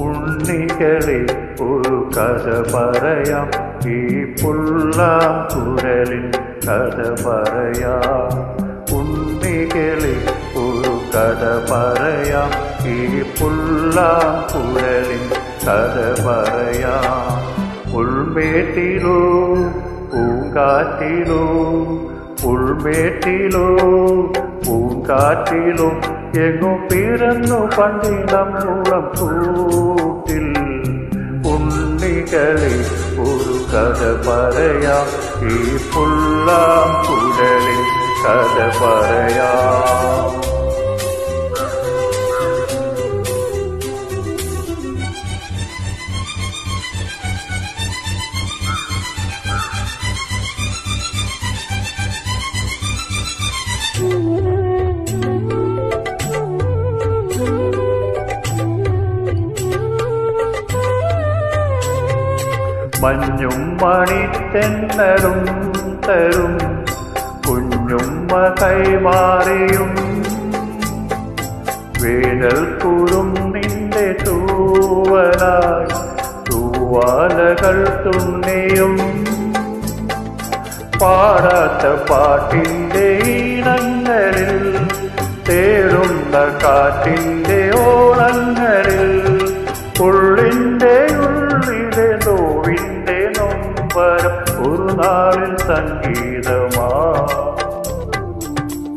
ഉണ്ണികളെ ഒരു കഥ പറയാം, ഈ പുല്ലാങ്കുഴലിൻ കഥ പറയാം. ഉണ്ണികളെ ഒരു കഥ പറയാം, ഈ പുല്ലാങ്കുഴലിൻ കഥ പറയാം. ഉൾമേട്ടിലോ പൂങ്കാറ്റിലോ, ഉൾമേട്ടിലോ പൂങ്കാറ്റിലോ എങ്ങും പിറന്നു പണ്ടിടം മുളം കൂട്ടിൽ. ഉണ്ണികളെ ഒരു കഥ പറയാം, ഈ പുല്ലാങ്കുഴലിൻ കഥ പറയാം. മഞ്ഞും മണിത്തെന്നലും തരും കുഞ്ഞുമ്മ കൈമാറിയും, വേനൽ കുറും നിന്റെ തൂവലായി തൂവാലകൾ തുന്നിയും. പാടാത്ത പാട്ടിൻ്റെ ഈണങ്ങളിൽ തേടുന്ന കാറ്റിൻ്റെ ഓളങ്ങളിൽ, ഉള്ളിൻ്റെ ഉള്ളിലെ നോവിൻ്റെ നൊമ്പരം ഒരു നാളിൽ സംഗീതമാ,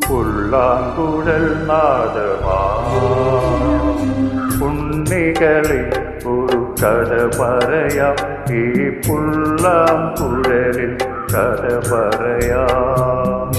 പുല്ലാങ്കുഴൽ നാദമാ. ഉണ്ണികളെ ഒരു കഥ പറയാം, ഈ പുല്ലാങ്കുഴലിൽ കഥ പറയാം.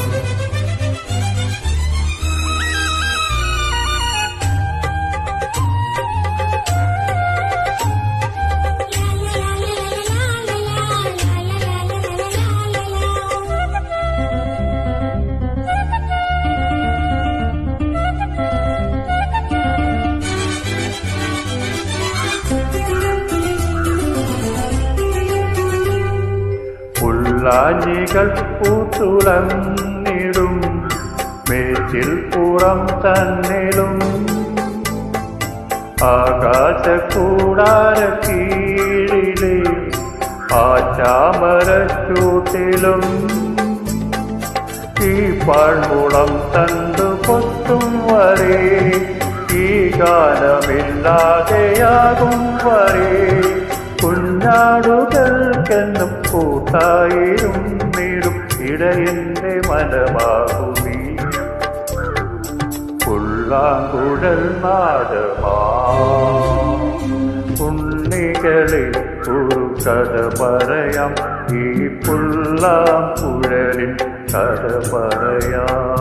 ാഞ്ഞികൾ പൂത്തുളന്നിടും മേച്ചിൽ പുറം തന്നിലും, ആകാശക്കൂടാര കീഴിലെ ആ ചാമരച്ചൂട്ടിലും, ഈ പാഴ്മുളം തണ്ടു കൊത്തും വരെ, ഈ ഗാനമില്ലാതെയാകും വരെ, കുഞ്ഞാടുകൾക്കെന്നും കൂട്ടായിരുന്നിടും ഇടയന്റെ മനമാകുമീ പുല്ലാങ്കുഴൽ നാദമാ. ഉണ്ണികളെ ഒരു കഥ പറയാം, ഈ പുല്ലാങ്കുഴലിൻ കഥ പറയാം.